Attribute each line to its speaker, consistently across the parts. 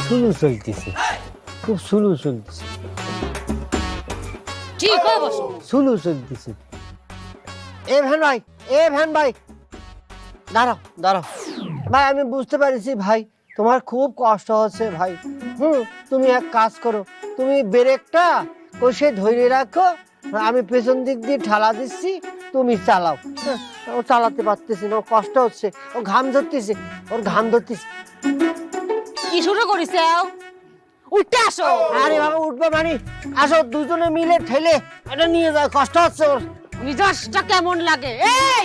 Speaker 1: Slow চলতেছে, খুব slow চলতেছে,
Speaker 2: ঠিক করে বসো।
Speaker 1: স্লো চলতেছে। এ ভ্যান ভাই, এ ভ্যান ভাই, দাঁড়াও দাঁড়াও ভাই, আমি বুঝতে পারছি ভাই তোমার খুব কষ্ট হচ্ছে ভাই। তুমি এক কাজ করো, তুমি ব্রেকটা কষে ধরে রাখো, আমি পেছন দিক দিয়ে ঠেলা দিচ্ছি, তুমি চালাও। ও চালাতে পারতেছি না, ও কষ্ট হচ্ছে, ও ঘাম ধরতেছে, ওর ঘাম ধরতেছে।
Speaker 2: কি শুরু করিস? উঠতে আসো।
Speaker 1: আরে বাবা উঠবে মানে, আসো দুজনে মিলে ঠেলে এটা নিয়ে যাও, কষ্ট হচ্ছে ওর।
Speaker 2: মিজাজটা কেমন লাগে? এই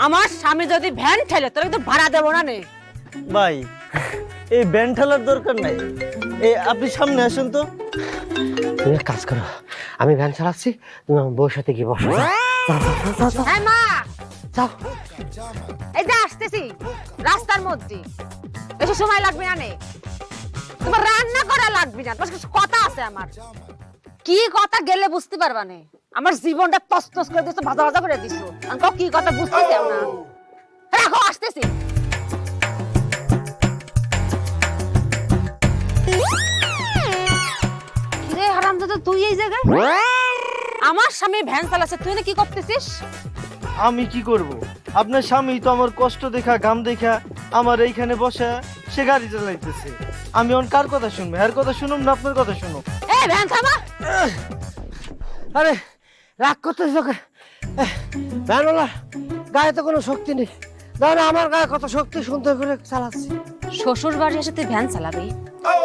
Speaker 2: আমার স্বামী যদি ভ্যান ঠেলে তোর তো ভাড়া দেবো না নে।
Speaker 3: ভাই এই ব্যান ঠেলার দরকার নাই, এই আপনি সামনে আসুন তো।
Speaker 1: তুমি এক কাজ করো, আমি ভ্যান চালাচ্ছি, তুমি আমার বউর সাথে গিয়ে বসো।
Speaker 2: হ্যাঁ মা,
Speaker 1: যাও।
Speaker 2: এই যে আসতেছি রাস্তার মধ্যে, বেশি সময় লাগবে না নে। তোমার রান্না করা লাগবে না, তোমার কিছু কথা আছে আমার। কি কথা গেলে বুঝতে পারবা নে। আমার জীবনটা তছনছ করে দিছো, ভাজা ভাজা করে দিছো। আমি কি কথা বুঝতে চাও না? রাখো, আসতেছি। কিরে হারামজাদা, তুই এই জায়গায়? আমার স্বামী ভ্যান চালাচ্ছে, তুই না কি করতেছিস?
Speaker 3: আমি কি করব? আপনার স্বামী তো আমার কষ্ট দেখা, ঘাম দেখা আমার এইখানে বসা সে গাড়ি চালাইতেছে। আমি অন কার কথা শুনবো? এর কথা শুনুম না আপনার কথা শুনুম?
Speaker 2: এই ভ্যান থামা।
Speaker 1: আরে রাগ করতেছো কে? ভ্যানওয়ালা গায়ে তো কোনো শক্তি নেই, না আমার গায়ে কত শক্তি, সুন্দর করে চালাচ্ছি।
Speaker 2: শ্বশুর বাড়ি এসে তুই ভ্যান চালাবি?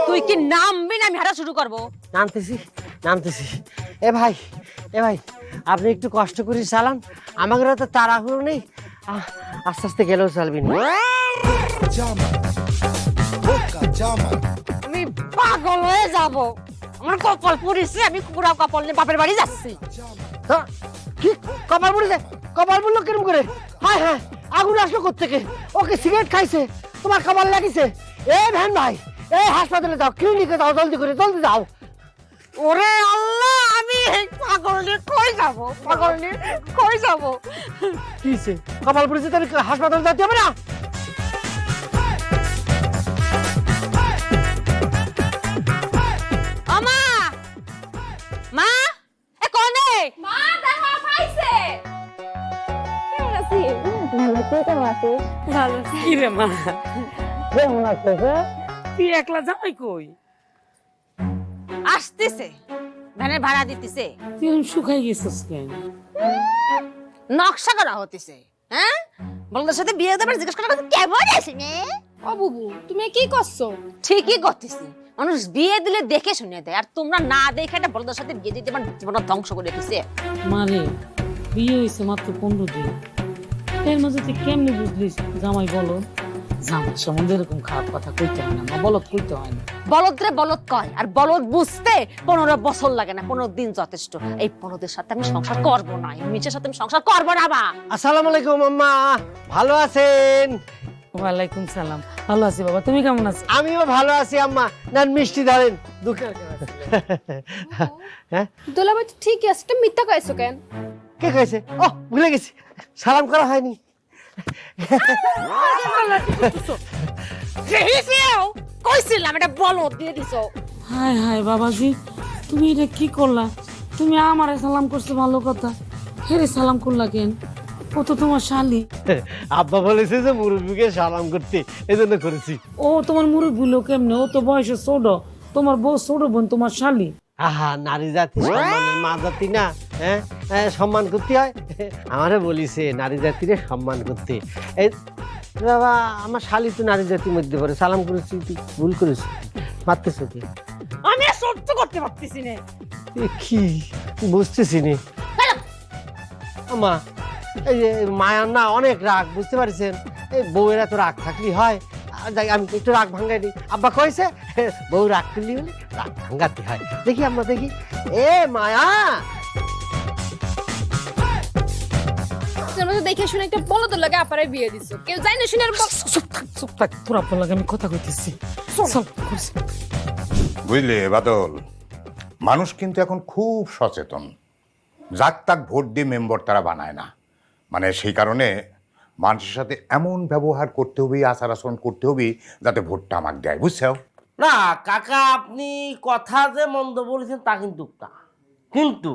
Speaker 2: তুই কি নামবি না আমি হাঁটা শুরু করবো?
Speaker 1: নামতেছি নামতেছি। এ ভাই, এ ভাই, আপনি একটু কষ্ট করে চালান, আমাদের তো তাড়াহুড়ো নেই, আস্তে আস্তে গেলেও চলবি না।
Speaker 2: আমি পাগল হয়ে যাব, আমার কপাল পুড়িছে, আমি পুরা কপাল নিয়ে বাপের বাড়ি যাচ্ছি।
Speaker 1: হ্যাঁ, কি কপাল পড়েছে? কপাল পড়লো কিরম করে? হ্যাঁ হ্যাঁ, আগুন আসলো কোত্থেকে? ওকে সিগারেট খাইছে, তোমার কপাল লাগিছে। এ ভ্যান ভাই, এই হাসপাতালে যাও, ক্লিনিকে যাও, জলদি করে, জলদি যাও।
Speaker 2: ওরে আল্লাহ, আমি এই পাগল নিয়ে কই যাব? পাগল নিয়ে কই যাব?
Speaker 1: কি হয়েছে? কপাল পড়েছে, তাহলে হাসপাতালে যেতে হবে না?
Speaker 2: ও মা, মা, এ কোনে?
Speaker 4: মা দেখো পাইছে। কেমন আছিস? ভালো, তুই কেমন আছিস? ভালো আছি।
Speaker 5: কি রে মা,
Speaker 1: কেমন লাগতেছে?
Speaker 5: তুই একলা যাই কই?
Speaker 2: আসতেছে, ভ্যানের ভাড়া দিতেছে,
Speaker 5: তুই এরকম শুকাই গেছিস কেন?
Speaker 2: নকশা করা হতেছে। হ্যাঁ, বলদের সাথে বিয়ে দেবার জিজ্ঞেস করা কেমন আছে নে?
Speaker 4: ও বুবু, তুমি কি করছো?
Speaker 2: ঠিকই করতেছি, মানুষ বিয়ে দিলে দেখে শুনে দেয়, আর তোমরা না দেখে একটা বলদের সাথে বিয়ে দিতে আমার জীবন ধ্বংস করে দিছে।
Speaker 5: মারে বিয়ে হয়েছে মাত্র 15 দিন, এর মাঝে তুই কেমনি বুঝলিস জামাই বলো? জামাই সম্বন্ধে এরকম খারাপ কথা কইতে হয় না মা, বলত কইতে হয় না।
Speaker 2: বলদরে বলদ কয়, আর বলদ বুঝতে 15 বছর লাগে না, 15 দিন যথেষ্ট। এই বলদের সাথে আমি সংসার করব না, এই মিছের সাথে আমি সংসার করব না। মা,
Speaker 1: আসসালামু আলাইকুম আম্মা, ভালো আছেন?
Speaker 5: ওয়ালাইকুম সালাম, ভালো আছি বাবা, তুমি কেমন আছো?
Speaker 1: আমিও ভালো আছি আম্মা। নেন মিষ্টি ধরেন, দুঃখের হ্যাঁ,
Speaker 4: দুলাভাই তো ঠিকই আছে, তুমি মিথ্যা কইছো কেন?
Speaker 1: কে কয়েছে? ও ভুলে গেছি, সালাম করা হয়নি।
Speaker 2: কইছিলাম এটা বলদ দিয়ে দিছো।
Speaker 5: হায় হায় বাবাজি, তুমি এটা কি করলা? তুমি আমারে সালাম করছো ভালো কথা, হেরে সালাম করলা কেন? ও তো তোমার শালি।
Speaker 1: আব্বা বলেছে যে মুরব্বীকে সালাম করতে, এই জন্য করেছি।
Speaker 5: ও তোমার মুরব্বী লোক কেমনে? ও তো বয়সে ছোট, তোমার বউ ছোট বোন তোমার শালি।
Speaker 1: আহা, নারী জাতি সম্মানের মা জাতি না, হ্যাঁ সম্মান করতে হয়। আমারে বলিছে নারী জাতিরে সম্মান করতে। এই বাবা, আমার শালি তো নারী জাতির মধ্যে পড়ে, সালাম করেছি, তুই ভুল করেছি, মারতেছ কি?
Speaker 2: আমি আর সহ্য করতে পারতেছি না।
Speaker 1: এ কি বুঝতেছি নি মা, এই যে মায়ার না অনেক রাগ, বুঝতে পারছেন? এই বউয়ের এত রাগ থাকলে হয়? যাই আমি একটু রাগ ভাঙ্গাই দিই। আব্বা কইছে বউ রাগ করলি হলে রাগ ভাঙ্গাতে হয়। দেখি আম্মা, দেখি। এ মায়া,
Speaker 4: তুমি তো দেখে শুনে একটা বলদের লাগে আপারে বিয়ে দিছো, কেউ জানে না শুনে আর
Speaker 5: চুপ থাক, তোর আপনার লাগে আমি কথা কইতেছি। চল, করছি।
Speaker 6: বুঝলে বাদল, মানুষ কিন্তু এখন খুব সচেতন, যাক তাক ভোট দিয়ে মেম্বার তারা বানায় না। মানে সেই কারণে মানুষের সাথে এমন ব্যবহার করতে হবে, আচার আচরণ করতে হবে যাতে ভোটটা আমাকে দেয়, বুঝছো?
Speaker 7: না কাকা, আপনি কথা যে মন্দ বলেছেন তা কিন্তু না, কিন্তু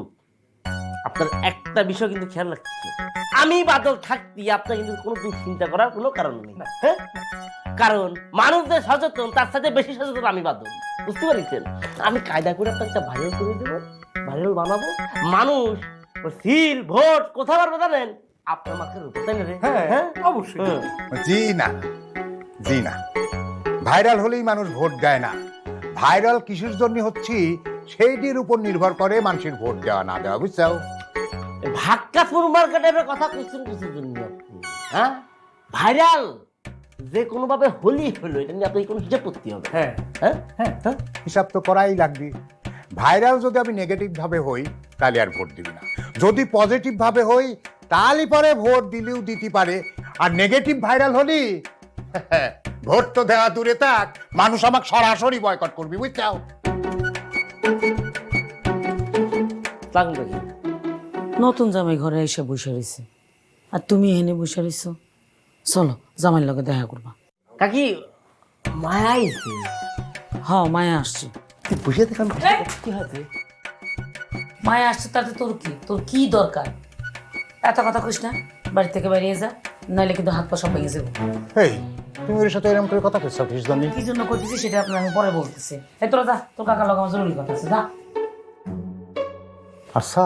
Speaker 7: আপনার একটা বিষয় কিন্তু খেয়াল রাখতে হবে। আমি বাদল থাকতে আপনার কিন্তু কোনো দুশ্চিন্তা করার কোনো কারণ নেই, হ্যাঁ? কারণ মানুষ যে সচেতন তার সাথে বেশি সচেতন আমি বাদল, বুঝতে পারছেন? আমি কায়দা করে আপনার একটা ভাইরাল করে দেবো, ভাইরাল বানাবো, মানুষ সিল ভোট কোথা পারবে জানেন? আপনার মাকে রূপে, তাই না রে? হ্যাঁ অবশ্যই।
Speaker 6: জি না, জি না, ভাইরাল হলেই মানুষ ভোট দেয় না। ভাইরাল কিসের জন্য হচ্ছে সেইটির উপর নির্ভর করে মানুষের ভোট দেওয়া না দেওয়া, বুঝছো?
Speaker 7: ভাক্কাপুর মার্কেটের কথা কোশ্চেন কিসের জন্য আপনি? হ্যাঁ, ভাইরাল যে কোনো ভাবে হলি হলো, এটা নিয়ে আপনাকে কোনো হিসাব করতে হবে। হ্যাঁ হ্যাঁ হ্যাঁ হ্যাঁ,
Speaker 6: হিসাব তো করাই লাগবে। ভাইরাল যদি আমি নেগেটিভ ভাবে হই তাহলে আর ভোট দিবি না, যদি পজিটিভ ভাবে হই তাহলে পরে ভোট দিলেও দিতে পারে। আর নেগেটিভ ভাইরাল হলি ভোট তো দেওয়া দূরে থাক, মানুষ আমাকে সরাসরি বয়কট করবি, বুঝছাও?
Speaker 7: লাগবে দেখি।
Speaker 5: নতুন জামাই ঘরে এসে বসে রয়েছে আর তুমি এনে বসে রয়েছো। চলো জামাইয়ের লগে দেখা করবা।
Speaker 7: কাকি মায়া আইছে,
Speaker 5: হ্যাঁ মায়া আসছে।
Speaker 7: তুই বসে দেখান কি হয়েছে?
Speaker 5: মায়া আসছে তাতে তোর কি দরকার? এত কথা কইস না, বাড়ি থেকে বেরিয়ে যা, নাহলে কিন্তু হাত পা সব ভেঙে যাবো।
Speaker 6: এই তুমি ওর সাথে এরকম করে কথা কইছো কিস জন্য?
Speaker 5: কি জন্য করতেছি সেটা আপনার আমি পরে বলতেছি। এই তোরা যা, তোর কাকার লগে আমার জরুরি কথা আছে, যা।
Speaker 6: আচ্ছা,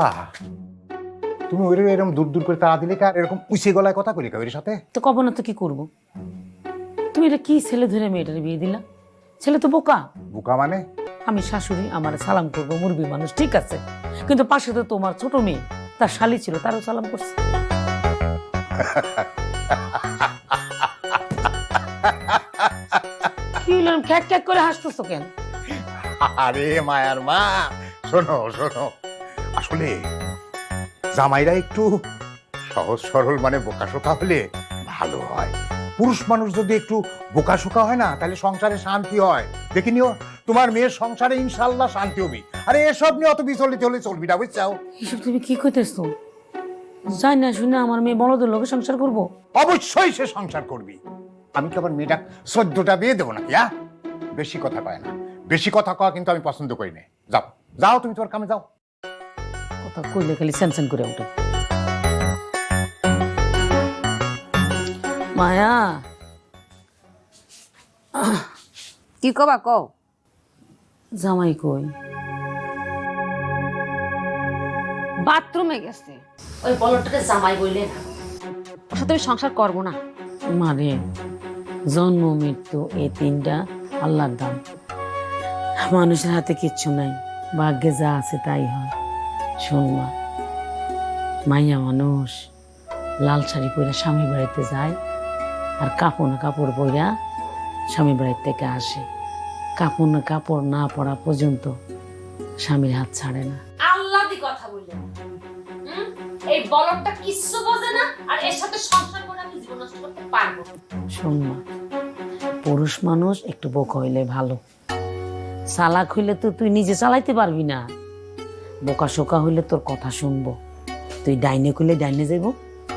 Speaker 6: তুমি ওই এরকম দূর দূর করে তাড়া দিলে কার এরকম উঁচে গলায় কথা কইলি ওর সাথে?
Speaker 5: তো কব না তো কি করবো? তুমি এটা কি ছেলে ধরে মেয়েটার বিয়ে দিলা? ছেলে তো বোকা।
Speaker 6: বোকা মানে?
Speaker 5: আমি শাশুড়ি, আমার সালাম করবো, মুরবি মানুষ, ঠিক আছে, কিন্তু পাশে তো তোমার ছোট মেয়ে, তার শালি ছিল, তারও সালাম করছে। কি হলো, খ্যাক খ্যাক করে হাসতেছো কেন?
Speaker 6: আরে মায়ার মা, শোনো শোনো, আসলে জামাইরা একটু সহজ সরল মানে বোকাশোকা হলে ভালো হয়। পুরুষ মানুষ যদি একটু বোকাশোকা হয় না তাহলে সংসারে শান্তি হয়। দেখি নিও তোমার মেয়ের সংসারে ইনশাল্লাহ শান্তি হবে। আরে এসব নিয়ে অত বিচলিত হলে চলবি না, বুঝছাও?
Speaker 5: এসব তুমি কি কইতেছো? যাই না শুনে আমার মেয়ে বড়দের লোকে সংসার করবো?
Speaker 6: অবশ্যই সে সংসার করবি। আমি কি আবার মেয়েটা 14টা বিয়ে দেবো নাকি? হ্যাঁ, বেশি কথা কয় না, বেশি কথা কওয়া কিন্তু আমি পছন্দ করি না। যাও যাও, তুমি তোমার কামে যাও।
Speaker 5: কথা কইলে খালি স্যানস্যান করে ওঠে। মায়া,
Speaker 2: কি কবা কও?
Speaker 5: জামাই কই?
Speaker 2: বাথরুমে গেছে।
Speaker 5: ওই বলটাকে জামাই বইলে না।
Speaker 2: ওর সাথে আমি সংসার করবো না।
Speaker 5: মারে, জন্ম মৃত্যু এই তিনটা আল্লাহর দান, মানুষের হাতে কিচ্ছু নাই, ভাগ্যে যা আছে তাই হয়। শোন মা, মাইয়া মানুষ লাল শাড়ি পরে স্বামী বাড়িতে যায় আর কাপড় পরা স্বামী বাড়ির থেকে আসে। কাপড় না পরা পর্যন্ত স্বামীর হাত ছাড়ে না।
Speaker 4: আল্লাহ দি কথা বললেন, এই বলদটা কিচ্ছু বোঝে না, আর এর সাথে সংসার করে আমি জীবন নষ্ট করতে পারবো না।
Speaker 5: শোন মা, পুরুষ মানুষ একটু বোকা হইলে ভালো। চালাক হইলে তো তুই নিজে চালাইতে পারবি না, বোকা শোকা হইলে তোর কথা শুনবো। তুই ডাইনে কইলে ডাইনে যাইব,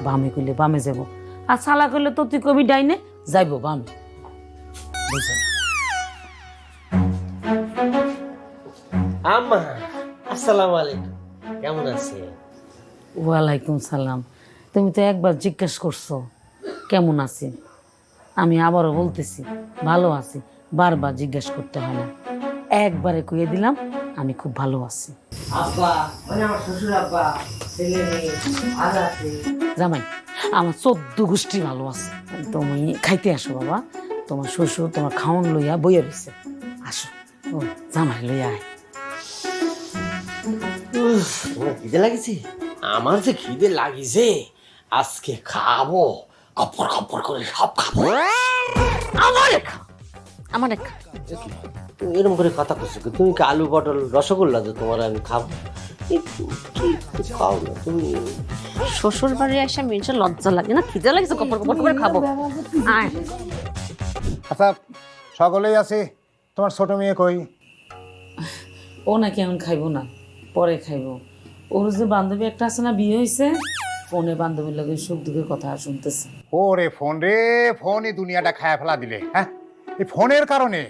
Speaker 5: বামে কইলে বামে যাব, আর চালাক হইলে তো তুই কবি ডাইনে যাইব বামে। বুঝলি?
Speaker 7: আম্মা আসসালামু আলাইকুম, কেমন আছে?
Speaker 5: ওয়ালাইকুম সালাম। তুমি তো একবার জিজ্ঞেস করছো কেমন আছি, আমি আবারও বলতেছি ভালো আছি। বারবার জিজ্ঞেস করতে হয় না, একবারে কইয়ে দিলাম আমি খুব ভালো আছি। জামাই আমার 14 গোষ্ঠী ভালো আছে। তুমি খাইতে আসো বাবা, তোমার শ্বশুর তোমার খাওন লইয়া বইয়া রয়েছে, আসো। ও জামাই লইয়া আয়।
Speaker 7: তোমার খিদে লাগিছে? আমার যে খিদে লাগিছে, আজকে খাবো, কপর কপর করে সব খাবো।
Speaker 2: আমার
Speaker 7: তুমি এরকম করে কথা করছো কি? তুমি কি আলু পটল রসগোল্লা যে তোমার আমি খাবো? খাও না তুমি।
Speaker 2: শ্বশুর বাড়ি এসে মেয়ের লজ্জা লাগে না? খিদে লাগছে, কপর কপর করে খাবো। আয়।
Speaker 6: আচ্ছা, সকলেই আছে, তোমার ছোট মেয়ে কই?
Speaker 5: ও নাকি এখন খাইবো না, পরে খাইবো। ওর যে বান্ধবী একটা আছে না, বিয়ে হয়েছে, ফোনে বান্ধবীর লগে সুখ দুঃখের কথা শুনতেছে।
Speaker 6: ওরে ফোন রে, ফোনই দুনিয়াটা খায়া ফেলা দিলে। হ্যাঁ, এই ফোনের কারণে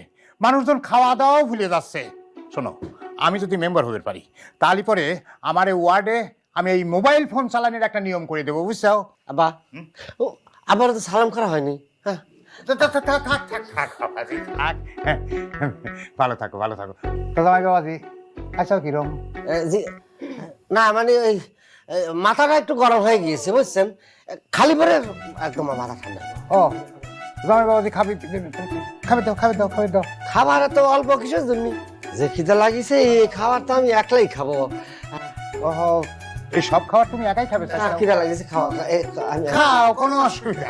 Speaker 6: মানুষজন খাওয়া দাওয়াও ভুলে যাচ্ছে। শোনো, আমি যদি মেম্বার হতে পারি তাহলে পরে আমার এই ওয়ার্ডে আমি এই মোবাইল ফোন চালানোর একটা নিয়ম করে দেবো, বুঝছো?
Speaker 1: আব্বা, ও আবার তো সালাম করা হয়নি। হ্যাঁ,
Speaker 6: থাক। ভালো থাকো, ভালো থাকো। তো জামাই বাবাজি, আচ্ছা কিরম?
Speaker 1: জি, না মানে ওই মাথাটা একটু গরম হয়ে গিয়েছে বুঝছেন, খালি পরে একদম মাথা ঠান্ডা।
Speaker 6: ও জামাই বাবাজি, খাবে দাও।
Speaker 1: খাবার তো অল্প কিছুর জন্য, যে খিদে লাগিয়েছে এই খাবার তো আমি একলাই খাবো।
Speaker 6: ওহো, এই সব খাবার তুমি একাই খাবে?
Speaker 1: খিদে লাগিয়েছে, খাওয়া
Speaker 6: খাও, কোনো অসুবিধা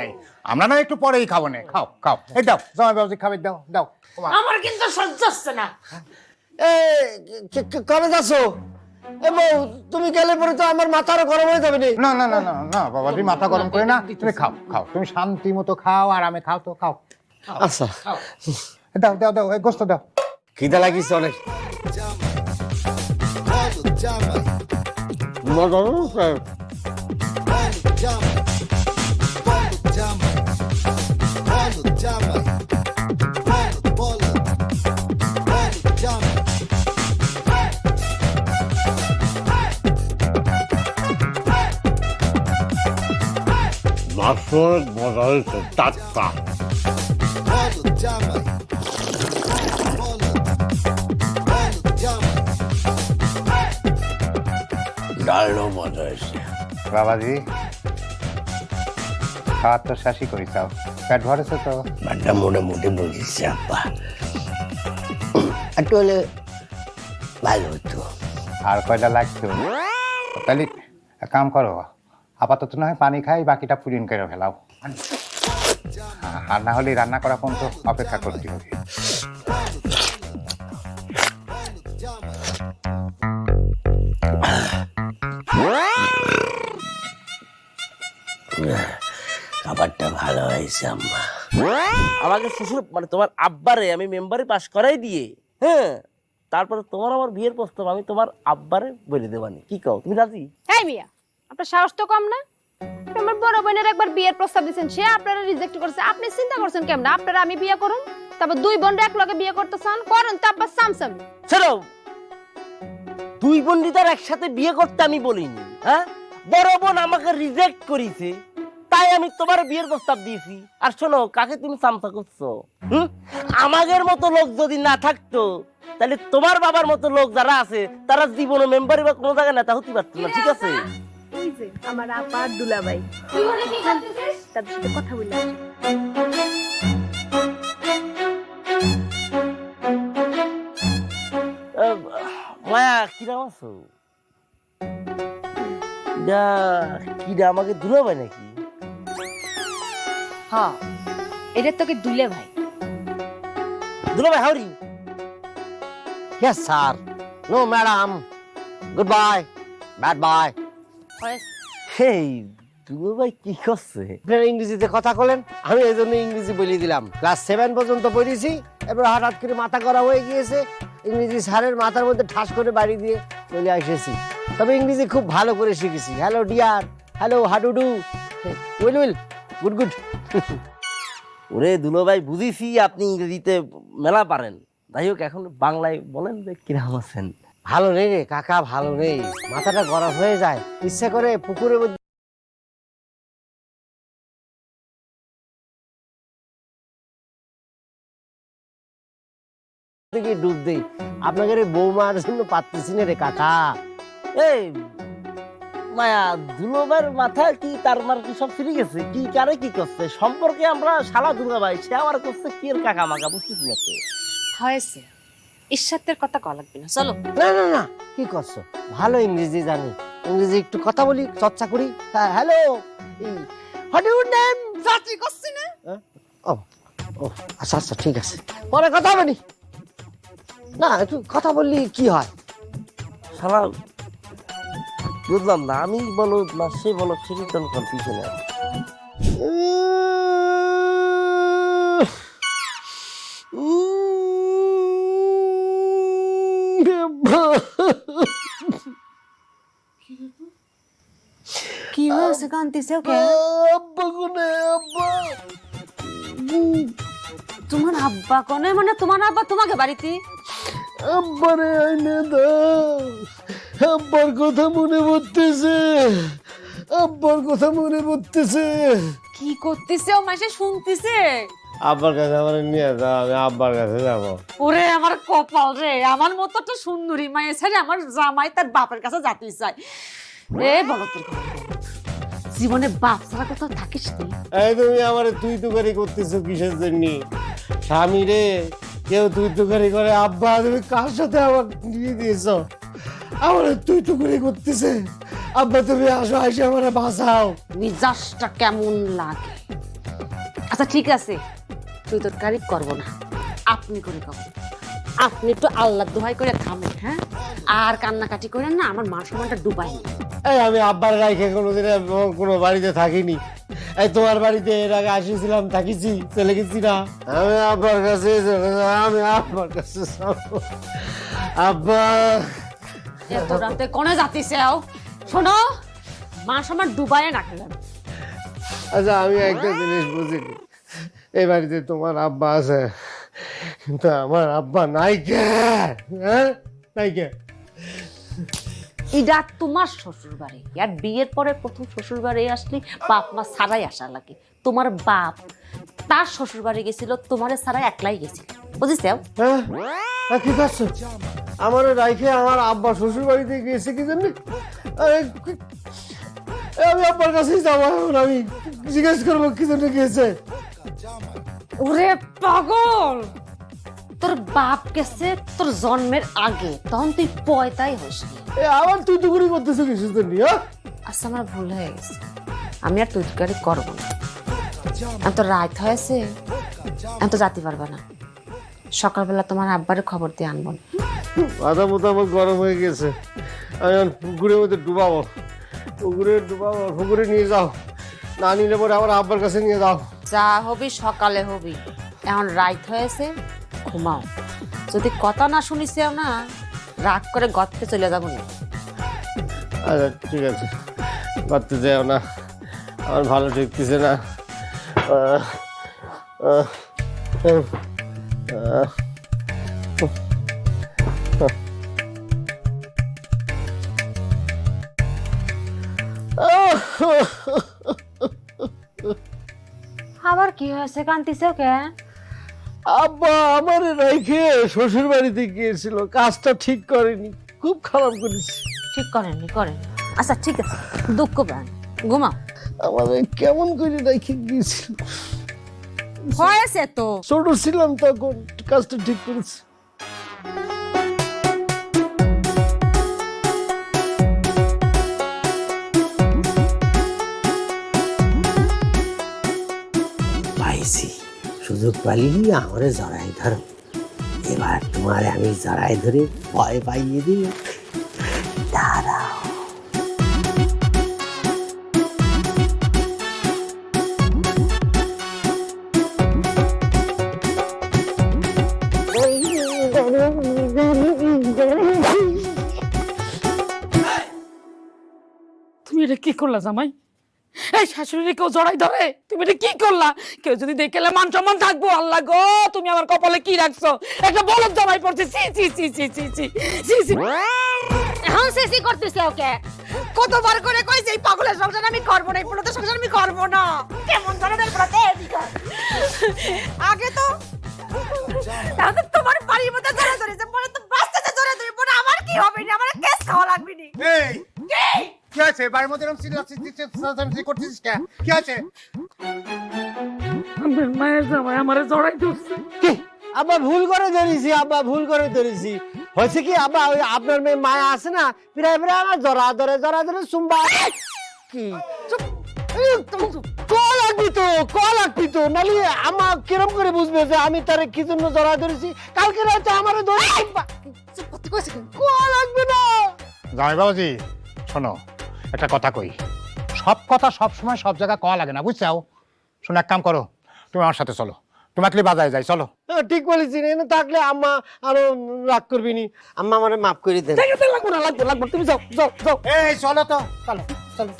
Speaker 6: নাই। আমরা না একটু পরেই খাবো না, খাও। এই দাও জামাই বাবাজি, খাবে দাও।
Speaker 4: আমার কিন্তু সহ্য হচ্ছে না।
Speaker 1: কবে যাচ্ছ? এ বউ, তুমি গেলে পরে তো আমার মাথারও গরম হয়ে যাবে।
Speaker 6: না বাবাজি, মাথা গরম করে না, তুমি খাও, তুমি শান্তি মতো খাও, আরামে খাও। তো খাও,
Speaker 1: আচ্ছা,
Speaker 6: দাও, এই গোস্ত দাও।
Speaker 1: খিদে লাগিয়েছে অনেক।
Speaker 6: মজা হয়েছে, টাটকা।
Speaker 1: ডালও মজা হয়েছে।
Speaker 6: বাবাজি, খাওয়ার তো শেষই করি, চাও পেট ভরেছে তো?
Speaker 1: ব্যাটটা মোটামুটি বুঝেছি আব্বা, একটু হলে ভালো হতো।
Speaker 6: আর কয়টা লাগতো? তাহলে এক কাম করো, আপাতত না হয় পানি খাই, বাকিটা পুরিন করে ফেলাও। আর না হলে রান্না করা পর্যন্ত অপেক্ষা করতে হবে।
Speaker 1: খাবারটা ভালো হয়েছে আম্মা।
Speaker 7: আমাকে শ্বশুর মানে তোমার আব্বারে আমি মেম্বারে পাশ করাই দিয়ে, হ্যাঁ, তারপরে তোমার আমার বিয়ের প্রস্তাব আমি তোমার আব্বারে বলে দেবানি। কি কও, তুমি রাজি?
Speaker 2: এই মিয়া, আপনার সাহস তো কম না? আমার বড় বোনের একবার বিয়ের প্রস্তাব দিয়েছেন, সে আপনারা রিজেক্ট করেছে, আপনি চিন্তা করছেন কেমন আপনারা আমি বিয়ে করুন? তারপর দুই বোন এক লগে বিয়ে করতে চান, করেন তো আব্বা সামসামি।
Speaker 7: চলো, দুই বন্ধুদের একসাথে বিয়ে করতে আমি বলিনি, হ্যাঁ? বড় বোন আমাকে রিজেক্ট করেছে, তাই আমি তোমার বিয়ের প্রস্তাব দিয়েছি। আর শোনো, কাকে তুমি সামসা করছো? আমাদের মতো লোক যদি না থাকতো, তাহলে তোমার বাবার মতো লোক যারা আছে তারা জীবনে মেম্বারি বা কোনো জায়গায় নেতা হতে পারতো না, ঠিক আছে?
Speaker 2: ওই যে আমার আপা দুলাভাই,
Speaker 4: তুই ওরে কি করতেছিস?
Speaker 2: তাদের সাথে কথা বলে আসি।
Speaker 7: মায়া, কিরাম আছো? কিরা আমাকে দুলাভাই নাকি?
Speaker 2: হ্যাঁ, এটা তোকে দুলে ভাই।
Speaker 7: দুলাভাই, হাউরি?
Speaker 1: Yes, sir. No, madam. Goodbye. Bad bye.
Speaker 7: হেই, দুলাভাই কি করছে?
Speaker 1: আপনারা ইংরেজিতে কথা বলেন, আমি এই জন্য ইংরেজি বলে দিলাম। ক্লাস 7 পর্যন্ত পড়েছি, এবার হঠাৎ করে মাথা করা হয়ে গিয়েছে, ইংরেজি স্যারের মাথার মধ্যে ঠাস করে বাড়ি দিয়ে চলে এসেছি। তবে ইংরেজি খুব ভালো করে শিখেছি। Hello dear, hello hadudu, will good.
Speaker 7: ওরে দুলাভাই, বুঝেছি আপনি ইংরেজিতে মেলা পারেন, যাই হোক এখন বাংলায় বলেন যে কিরাম আছেন?
Speaker 1: ভালো নেই রে কাকা, ভালো নেই, মাথাটা গরম হয়ে যায়, ইচ্ছা করে পুকুরের মধ্যে ডুব দেই। আপনাকে রে বৌমার জন্য পাচ্ছি না রে কাকা।
Speaker 7: এই মায়া, দুলাভাইয়ের মাথায় কি তার মার কি সব ফিরে গেছে? কি কারে কি করছে সম্পর্কে? আমরা শালা দুলাভাই, সে আমার করছে কি এর কাকা মাকা, বুঝতেছি না তো।
Speaker 2: হয়েছে, ঈশ্বরের কথা কওয়া লাগবে না, চলো।
Speaker 1: না কি করছো? ভালো ইংরেজি জানি, ইংরেজি একটু কথা বলি, চর্চা করি। হ্যাঁ, হ্যালো, হোয়াট ইউর নেম? চাচি করছি না? ও আচ্ছা ঠিক আছে, পরে কথা হবে নি। না, একটু কথা বললি কি হয়?
Speaker 7: শালা বুঝলাম না, আমি বলো না সে বলো, সেটি তো কনফিউশন আছে।
Speaker 2: কি হয়েছে, কান্তিছে ওকে? তোমার আব্বা কোনে মানে তোমার আব্বা তোমাকে বাড়িতে?
Speaker 1: আব্বারে আইনে দাও, আব্বার কথা মনে পড়তেছে, আব্বার কথা মনে পড়তেছে।
Speaker 2: কি করতেছে ও মাসে শুনতেছে?
Speaker 1: আব্বার কাছে আমার নিয়ে যাও, আমি আব্বার কাছে যাবো।
Speaker 2: ওরে আমার কপাল রে, আমার মতো একটা সুন্দরী মায়ের ছেড়ে আমার জামাই তার বাপের কাছে যেতে চাই। এ বলো তোর জীবনে বাপ ছাড়া কোথাও থাকিস নি?
Speaker 1: এই তুমি আমার তুই তুকারি করতেছো কিসের জন্য? স্বামী রে কেউ তুই তুকারি করে, আব্বা তুমি কার সাথে আমার নিয়ে দিয়েছো? আমার তুই তুকারি করতেছে। আব্বা তুমি আসো, এসে আমার বাঁচাও।
Speaker 2: মিজাজটা কেমন লাগে? আচ্ছা ঠিক আছে, তুই তোর কারি করবো না, আপনি করে খাবো। আপনি একটু আল্লাহ দোহাই করে থামেন, হ্যাঁ? আর কান্নাকাটি করেন না, আমার মান সম্মানটা ডুবাই।
Speaker 1: এই আমি আব্বার রাইখে কোনোদিন কোনো বাড়িতে থাকিনি। এই তোমার বাড়িতে এর আগে আসিছিলাম, থাকিছি, চলে গেছি না। আমি আব্বার কাছে চলে যাবো, আমি আব্বার কাছে যাবো। আব্বা
Speaker 2: এত রাতে কোনে যাতিছেও? শোনো, মান সম্মান ডুবাই রাখলেন।
Speaker 1: আচ্ছা আমি একটা জিনিস বুঝিনি, এই বাড়িতে তোমার আব্বা আছে কিন্তু আমার আব্বা নাই কে? হ্যাঁ নাই কে?
Speaker 2: এটা তোমার শ্বশুর বাড়ি, আর বিয়ের পরে প্রথম শ্বশুর বাড়ি আসলে বাপ মা ছাড়াই আসা লাগে। তোমার বাপ তার শ্বশুর বাড়ি গেছিল, তোমারে ছাড়াই একলাই গেছিল, বুঝেছো?
Speaker 1: হ্যাঁ হ্যাঁ, কি করছো? আমার রাইখে আমার আব্বা শ্বশুর বাড়িতে গিয়েছে কি জন্য? আমি আব্বার কাছেই যাবো, এখন আমি জিজ্ঞেস করবো কি জন্য গিয়েছে।
Speaker 2: ওরে পাগল, তোর বাপ গেছে তোর জন্মের আগে, তখন তুই পয়তাই হসনি।
Speaker 1: আবার তুই তুকুরি করতেছো কিসের জন্য?
Speaker 2: আচ্ছা আমার ভুল হয়ে গেছে, আমি আর তুইকারি করবো না। এত রাত হয়েছে, এত যেতে পারবে না। সকালবেলা তোমার আব্বারে খবর দিয়ে আনবো।
Speaker 1: মাথা মতো আমার গরম হয়ে গেছে, আমি এখন পুকুরের মধ্যে ডুবাবো। পুকুরে ডুবাবো, পুকুরে নিয়ে যাও, না নিলে পরে আমার আব্বার কাছে নিয়ে যাও।
Speaker 2: যা হবি সকালে হবি, এখন রাত হয়েছে, ঘুমাও। যদি কথা না শুনিসেও না, রাগ করে গর্তে চলে যাবো না।
Speaker 1: আচ্ছা ঠিক আছে, করতে যাও না, আমার ভালো ঠেকতেছে না।
Speaker 2: আবার কি হয়েছে, কান্তিছে কে?
Speaker 1: আব্বা আমার রেখে শ্বশুর বাড়িতে গিয়েছিল, কাজটা ঠিক করেনি, খুব খারাপ করেছে।
Speaker 2: ঠিক করেননি, করেন। আচ্ছা ঠিক আছে, দুঃখ পান, ঘুমাও।
Speaker 1: আমাদের কেমন করে রেখে গিয়েছিল,
Speaker 2: হয়েছে তো,
Speaker 1: ছোট ছিলাম তখন, কাজটা ঠিক করেছে।
Speaker 8: পাইছি, সুযোগ পালি আমারে জড়াই ধরো। এবার তোমার আমি জড়াই ধরে ভয় পাইয়ে দিই। দাঁড়াও।
Speaker 5: তুমি এটা কি করলা জামাই? এই শাশুড়ি কেউ জড়াই ধরে, তুমি এটা কি করলা? কেউ যদি দেখলে মান সম্মান থাকবো? আল্লাহ গো, তুমি আমার কপালে কি রাখছো? একটা বলদ জামাই পড়ছে, সি সি সি সি সি সি সি সি।
Speaker 2: এখন শেষই করতেছে ওকে। কতবার করে কইছে এই পাগলের সংসার আমি করবো না, এই পুরোটা সংসার আমি করবো না। কেমন ধরনের প্রতে আগে তো তাহলে তোমার বাড়ির মধ্যে ধরে ধরেছে, পরে তো বাচ্চাতে ধরে ধরে, পরে আমার কি হবে না, আমার কেস খাওয়া লাগবে নি।
Speaker 6: এই কি আছে বাড়ির মধ্যে এরকম চিল্লাচ্ছিস করছিস কে? কি আছে?
Speaker 5: আমার মায়ের জামাই আমারে জড়াই ধরছে।
Speaker 1: কি আব্বা ভুল করে ধরেছি, আব্বা ভুল করে ধরেছি। হয়েছে কি আব্বা, ওই আপনার মেয়ে মায়া আছে না, প্রায় প্রায় আমার জড়া ধরে সুম্বা। কি লাগবি তো নালি আমার কিরম করে বুঝবে যে আমি তারে কি জন্য জড়া ধরেছি? কালকে রাতে আমার ধরে লাগবে না।
Speaker 6: জামাই বাবাজি শোনো, একটা কথা কই, সব কথা সব সময় সব জায়গায় কওয়া লাগে না, বুঝছাও? শোনো, এক কাম করো, তুমি আমার সাথে চলো, তোমাকে বাজায় যাই, চলো।
Speaker 1: ঠিক বলেছি, এনে থাকলে আম্মা আরো রাগ করবি নি। আম্মা আমারে মাফ করে দেন।
Speaker 5: লাগবে, তুমি যাও যাও যাও।
Speaker 6: এই চলো তো, চলো চলো।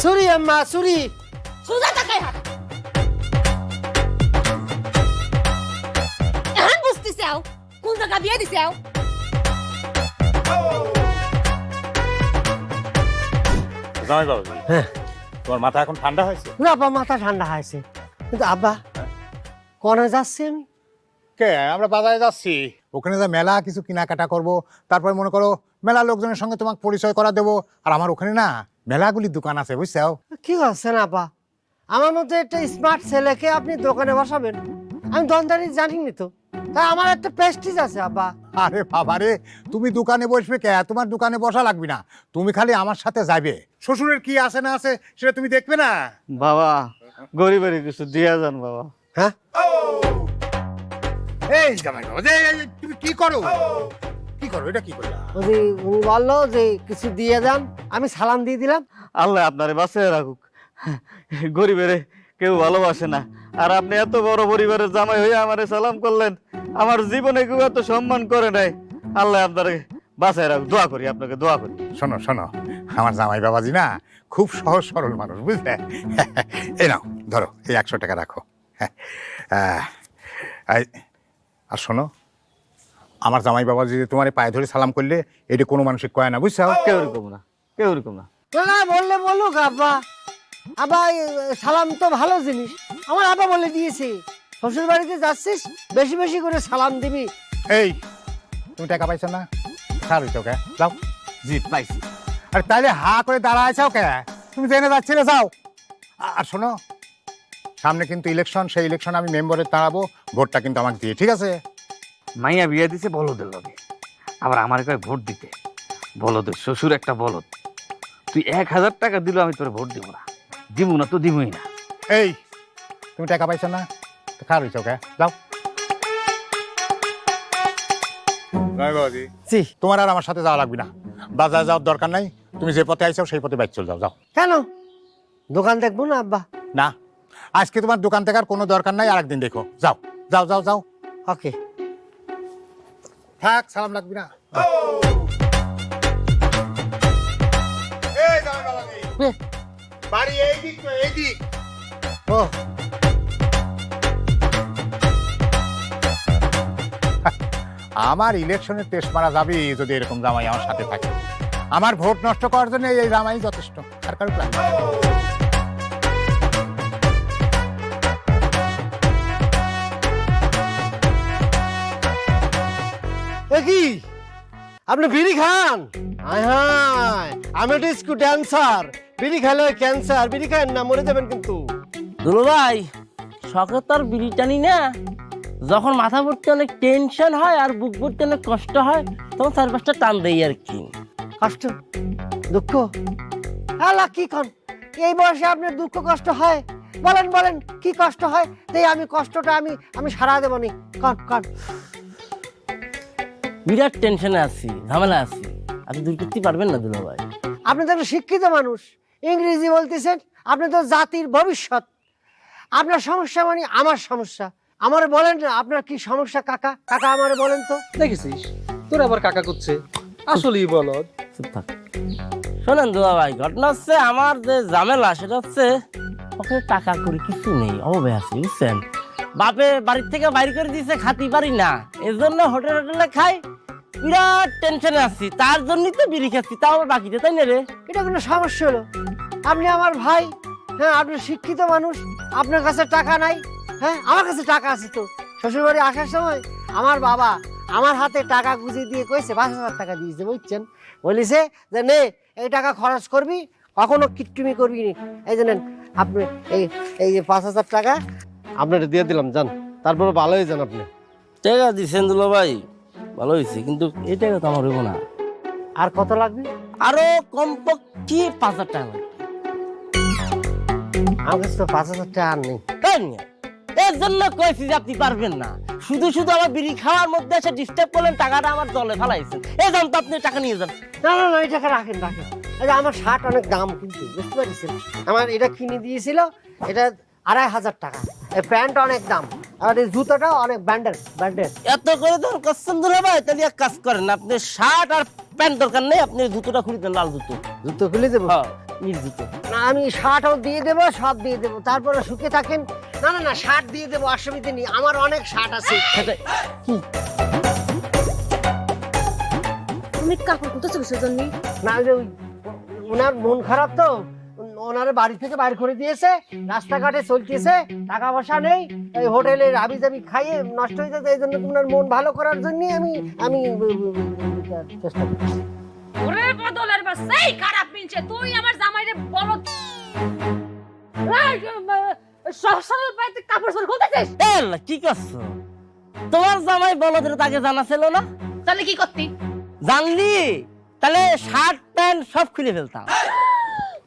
Speaker 1: সরি আম্মা, সরি।
Speaker 2: সুজা তাকাই হাত টাকা দিয়ে দিছে
Speaker 6: জামাই বাবু,
Speaker 1: হ্যাঁ।
Speaker 6: তোমার মাথা এখন ঠান্ডা হয়েছে?
Speaker 1: না আব্বা, মাথা ঠান্ডা হয়েছে, কিন্তু আব্বা কনে যাচ্ছি আমি?
Speaker 6: কে, আমরা বাজারে যাচ্ছি, ওখানে যা মেলা কিছু কেনাকাটা করব, তারপরে মনে করো মেলা লোকজনের সঙ্গে তোমাকে পরিচয় করা দেবো। আর আমার ওখানে না মেলাগুলি দোকান আছে, বুঝছো?
Speaker 1: কি করছেন আব্বা? আমার মতো একটা স্মার্ট ছেলেকে আপনি দোকানে বসাবেন? আমি দোকানদারি জানিনি তো, তাই আমার একটা প্রেস্টিজ আছে আব্বা।
Speaker 6: আরে বাবা রে, তুমি দোকানে বসবে কে? তোমার দোকানে বসা লাগবে না, তুমি খালি আমার সাথে যাবে। শ্বশুরের কি আছে না আছে সেটা তুমি দেখবে না।
Speaker 3: বাবা গরিবের কিছু দিয়া যান বাবা।
Speaker 1: হ্যাঁ,
Speaker 6: এই জামাই বাবা, তুমি কি করো? কি করো এটা? কি করলা?
Speaker 1: উনি বললো যে কিছু দিয়ে যান, আমি সালাম দিয়ে দিলাম।
Speaker 3: আল্লাহ আপনারে বাঁচিয়ে রাখুক। গরিবের কেউ ভালোবাসে না, আর আপনি এত বড় পরিবারের জামাই হয়ে আমারে সালাম করলেন। আমার জীবনে কেউ এত সম্মান করে নাই। আল্লাহ আপনারে বাঁচিয়ে রাখুক, দোয়া করি, আপনাকে দোয়া করি।
Speaker 6: শোনো শোনো, আমার জামাই বাবাজি না খুব সহজ সরল মানুষ, বুঝলে? এই নাও ধরো, এই 100 টাকা রাখো। আর শোনো, আমার জামাই বাবাজি যে তোমার পায়ে ধরে সালাম করলে এটা কোনো মানুষের কয় না, বুঝছো?
Speaker 3: কেউ এরকম না, কেউ এরকম না।
Speaker 1: না বললে বলুক আব্বা, আব্বা সালাম তো ভালো জিনিস। আমার আব্বা বলে দিয়েছে, শ্বশুর বাড়িতে যাচ্ছিস বেশি বেশি করে সালাম দিবি।
Speaker 6: এই তুমি টাকা পাইছো না? খার হইছো কে? যাও।
Speaker 3: জি পাইছি।
Speaker 6: আর তাইলে হা করে দাঁড়াইছো কে? তুমি জেনে যাচ্ছিলে, যাও। আর শোনো, সামনে কিন্তু ইলেকশন, সেই ইলেকশন আমি মেম্বারে দাঁড়াবো, ভোটটা কিন্তু আমাকে দিয়ে, ঠিক আছে?
Speaker 9: মাইয়া বিয়ে দিছে বলদের লগে, আবার আমার কয় ভোট দিতে। বলদের শ্বশুর একটা বলদ। তুই 1000 টাকা দিল, আমি তোর ভোট দিব না। দিব না তো দিবই না।
Speaker 6: এই তুমি টাকা পাইছো না? খার হইছো কে? যাও।
Speaker 1: জি।
Speaker 6: তোমার আর আমার সাথে যাওয়া লাগবে না, বাজারে যাওয়ার দরকার নাই। তুমি যে পথে আইছো সেই পথে বাইক চলে যাও। যাও।
Speaker 1: কেন দোকান দেখবো না আব্বা?
Speaker 6: না, আজকে তোমার দোকান থেকে আর কোনো দরকার নাই, আরেকদিন দেখো। যাও যাও যাও যাও।
Speaker 1: ওকে,
Speaker 6: থাক, সালাম লাগবে না। বাড়ি এই দিক তো, এই দিক।
Speaker 1: ও
Speaker 6: আমার ইলেকশনের টেস্ট মারা যাবে যদি এরকম জামাই আমার সাথে থাকে। আমার ভোট নষ্ট করার জন্য এই জামাই যথেষ্ট, আর কারো লাগবে না।
Speaker 1: কি আপনি বিড়ি খান? হায় হায়, আমি একটা স্কু ড্যান্সার, বিড়ি খেলে ক্যান্সার। বিড়ি খান না, মরে যাবেন কিন্তু।
Speaker 7: দুলু ভাই, শখে তো আর বিড়ি টানি না। যখন মাথা ভর্তি অনেক টেনশন হয় আর বুক ভর্তি অনেক কষ্ট হয়, তখন 4-5টা টান দেই আর কি।
Speaker 1: কষ্ট, দুঃখ, আল্লাহ কি কন? এই বয়সে আপনার দুঃখ কষ্ট হয়? বলেন বলেন, কি কষ্ট হয়? তাই আমি কষ্টটা আমি সারা দেবো নি। কন কন।
Speaker 7: বিরাট টেনশনে আছি, ঝামেলা আছি। আপনি দূর করতে পারবেন না দুলু ভাই?
Speaker 1: আপনি তো একটা শিক্ষিত মানুষ, ইংরেজি বলতেছেন, আপনি তো জাতির ভবিষ্যৎ। আপনার সমস্যা মানে আমার সমস্যা। আমারে বলেন না আপনার কি সমস্যা কাকা? কাকা আমারে বলেন তো।
Speaker 10: দেখেছিস তোর আবার কাকা করছে, আসলেই বলো।
Speaker 7: চুপ থাক। শোনেন দুলা ভাই, ঘটনা হচ্ছে আমার যে ঝামেলা সেটা হচ্ছে ওখানে টাকা করে কিছু নেই, অভাবে আছি, বুঝছেন? বাপে বাড়ির থেকে বাইরে করে দিয়েছে, খাতি পারি না, এর জন্য হোটেলে খাই। বিরাট টেনশনে আছি, তার জন্যই তো বিড়ি খাচ্ছি, তাও আবার বাকিতে, তাই না রে?
Speaker 1: এটা কোনো সমস্যা হলো? আপনি আমার ভাই, হ্যাঁ, আপনি শিক্ষিত মানুষ, আপনার কাছে টাকা নাই? হ্যাঁ, আমার কাছে টাকা আছে তো। শ্বশুর বাড়ি আসার সময় আমার বাবা আমার হাতে টাকা গুঁজে দিয়ে কইছে 5,000 টাকা দিয়েছে, বুঝছেন? বলিছে যে নে, এই টাকা খরচ করবি, কখনো কিট্টুমি করবি নি। এই জানেন আপনি, এই যে 5,000 টাকা আপনার দিয়ে দিলাম, যান। তারপরে ভালো হয়ে যান আপনি।
Speaker 7: টাকা দিচ্ছেন দুলা ভাই, ভালো হয়েছে, কিন্তু এই টাকা তো আমার হইব না।
Speaker 1: আর কত লাগবে?
Speaker 7: আরো কমপক্ষে 5,000 টাকা লাগবে।
Speaker 1: আমার কাছে তো 5,000 টাকা আর নেই।
Speaker 7: এর জন্য কইছি যে আপনি পারবেন না। শুধু শুধু আমার বিড়ি খাওয়ার মধ্যে এসে ডিস্টার্ব করলেন, টাকাটা আমার জলে ফেলাইছেন। এই যান তো, আপনি টাকা নিয়ে যান।
Speaker 1: না না না, এই টাকা রাখেন রাখেন। আরে আমার শার্ট অনেক দাম কিন্তু, বুঝতে পারছেন? আমার এটা কিনে দিয়েছিল, এটা 2,500 টাকা। এই প্যান্ট অনেক দাম, আর এই জুতোটা অনেক ব্যান্ডেল ব্যান্ডেল।
Speaker 7: এত করে দাম করছেন দুলা ভাই, তাহলে এক কাজ করেন, আপনি শার্ট আর প্যান্ট দরকার নেই, আপনি জুতোটা খুলে দেন, লাল জুতো।
Speaker 1: জুতো খুলে দেবো?
Speaker 7: হ্যাঁ, নীল জুতো।
Speaker 1: না, আমি শার্টও দিয়ে দেবো, সব দিয়ে দেবো, তারপরে শুকে থাকেন। না না না, শার্ট দিয়ে দেবো, অসুবিধা নেই, আমার অনেক শার্ট আছে।
Speaker 7: সেটাই।
Speaker 1: কি
Speaker 2: তুমি কাপড় খুলতেছো কিসের জন্য?
Speaker 1: না ওই যে ওনার মন খারাপ তো, ওনারে বাড়ি থেকে বাইর করে দিয়েছে, রাস্তাঘাটে চলতেছে, টাকা পয়সা নেই, এই হোটেলে হাবি জাবি খাইয়ে নষ্ট হয়ে যাচ্ছে, এই জন্য তোমার মন ভালো করার জন্য আমি আমি চেষ্টা করছি।
Speaker 4: ওরে বদলের বাচ্চা, এই খারাপ মিনছে, তুই আমার জামাইরে বলদ
Speaker 2: সরল পাইতে কাপড় চোপড় খুলতেছিস?
Speaker 7: কি করছো? তোমার জামাই বলদের তাকে জানা ছিল না?
Speaker 4: তাহলে কি করতি?
Speaker 7: জানলি তাহলে শার্ট প্যান্ট সব খুলে ফেলতাম।